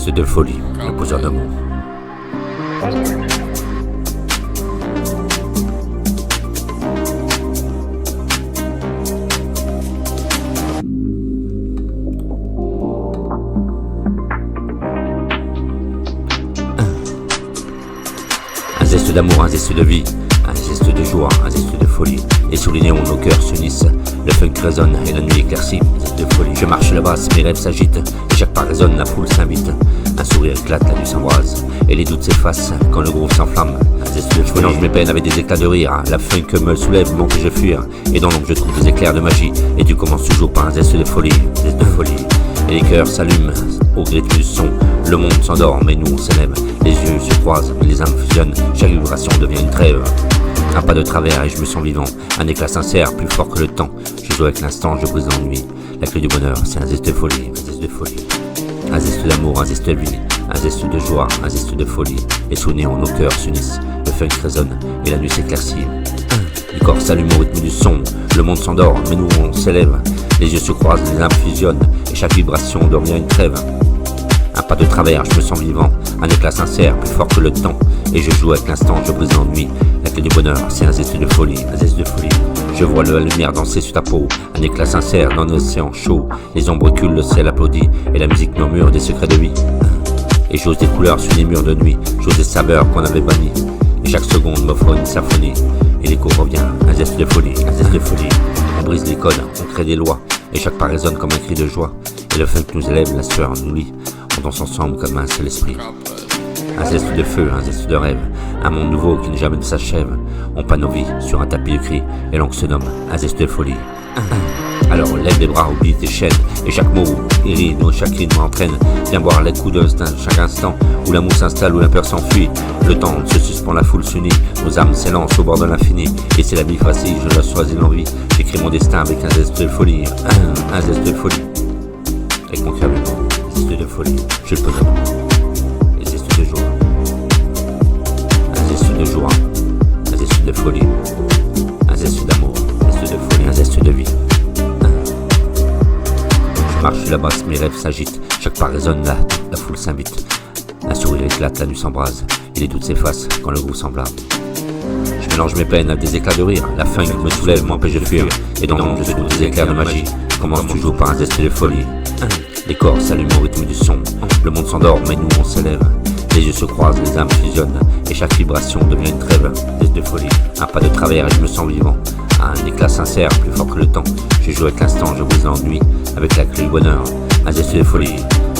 zeste de folie, le poseur de mots. Un zeste d'amour, un zeste de vie, un zeste de joie, un zeste de folie. Et sous les néons, nos cœurs s'unissent. Le funk résonne et la nuit éclaircit. Zeste de folie. Je marche la basse, mes rêves s'agitent. Et chaque pas résonne, la foule s'invite. Un sourire éclate, la nuit s'embrase. Et les doutes s'effacent quand le groove s'enflamme. Un zeste de folie. Je mélange mes peines avec des éclats de rire. La funk me soulève, m'empêche de fuir. Et dans l'ombre, je trouve des éclairs de magie. Et tu commences toujours par un zeste de folie. Zeste de folie. Et les cœurs s'allument au rythme du son. Le monde s'endort, mais nous on s'élève. Les yeux se croisent, mais les âmes fusionnent. Chaque vibration devient une trêve. Un pas de travers et je me sens vivant. Un éclat sincère, plus fort que le temps. Je joue avec l'instant, je brise l'ennui. La clé du bonheur, c'est un zeste de folie. Un zeste de folie. Un zeste d'amour, un zeste de vie. Un zeste de joie, un zeste de folie. Et sous néon, nos cœurs s'unissent. Le funk résonne et la nuit s'éclaircit. Les corps s'allument au rythme du son. Le monde s'endort, mais nous on s'élève. Les yeux se croisent, les âmes fusionnent. Et chaque vibration devient une trêve. Un pas de travers, je me sens vivant. Un éclat sincère, plus fort que le temps. Et je joue avec l'instant, je brise l'ennui. La clé du bonheur, c'est un zeste de folie, un zeste de folie. Je vois la lumière danser sur ta peau. Un éclat sincère dans l'océan chaud. Les ombres reculent, le ciel applaudit. Et la musique murmure des secrets de vie. Et j'ose des couleurs sur les murs de nuit. J'ose des saveurs qu'on avait bannies. Et chaque seconde m'offre une symphonie. Et l'écho revient, un zeste de folie, un zeste de folie. On brise les codes, on crée des lois. Et chaque pas résonne comme un cri de joie. Et le funk nous élève, la sueur nous lie. On danse ensemble comme un seul esprit. Un zeste de feu, un zeste de rêve. Un monde nouveau qui ne jamais ne s'achève. On peint nos vies sur un tapis de cris. Et l'on se nomme un zeste de folie. Alors lève les bras, oublie tes chaînes. Et chaque mot irrite, chaque rime m'entraîne. Viens boire les coups d'instinct chaque instant. Où l'amour s'installe, où la peur s'enfuit. Le temps se suspend, la foule s'unit. Nos âmes s'élancent au bord de l'infini. Et c'est la vie facile, je dois choisir l'envie. J'écris mon destin avec un zeste de folie. Un zeste de folie. Avec mon cœur vivant, un zeste de folie. Je le peux donner. Et zeste de joie. Un zeste de joie. Un zeste de folie. Un zeste d'amour. Un zeste de folie. Un zeste de vie. Je marche sur la basse, mes rêves s'agitent. Chaque pas résonne, la foule s'invite. Un sourire éclate, la nuit s'embrase. Et les doutes s'effacent quand le goût semble. Je mélange mes peines avec des éclats de rire. La faim me soulève, m'empêche de fuir. Et dans l'ombre, je trouve des éclairs de magie. Commence toujours par un zeste de folie. Les corps s'allument au rythme du son. Le monde s'endort, mais nous on s'élève. Les yeux se croisent, les âmes fusionnent. Et chaque vibration devient une trêve. Zeste de folie. Un pas de travers et je me sens vivant. Un éclat sincère, plus fort que le temps. Je joue avec l'instant, je brise l'ennui. Avec la clé du bonheur, un zeste de folie.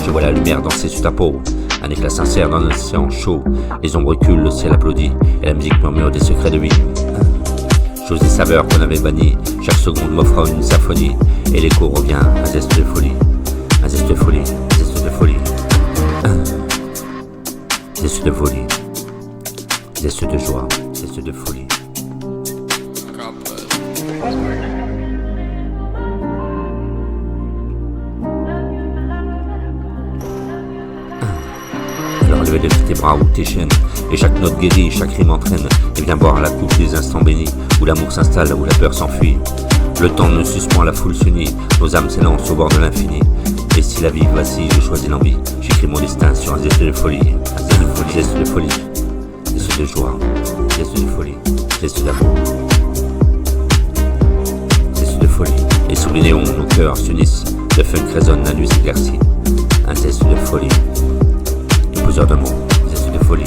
Je vois la lumière danser sur ta peau. Un éclat sincère dans l'océan chaud. Les ombres reculent, le ciel applaudit. Et la musique murmure des secrets de vie. J'ose des saveurs qu'on avait bannies. Chaque seconde m'offre une symphonie. Et l'écho revient, un zeste de folie. Un zeste de folie, un zeste de folie. Zeste de folie. Zeste de joie, zeste de folie. Alors levez tes bras ou tes chaînes. Et chaque note guérit, chaque rime entraîne. Et viens boire la coupe des instants bénis. Où l'amour s'installe, où la peur s'enfuit. Le temps ne suspend, la foule s'unit. Nos âmes s'élancent au bord de l'infini. Et si la vie vacille, je choisis l'envie. J'écris mon destin sur un zeste de folie. Un zeste de folie, zeste de folie. Zeste de joie, zeste de folie. Zeste d'amour. Zeste de folie. Et sous les néons, nos cœurs s'unissent. Le funk résonne, la nuit s'éclaircit. Un zeste de folie. Et poseur de mots, zeste de folie.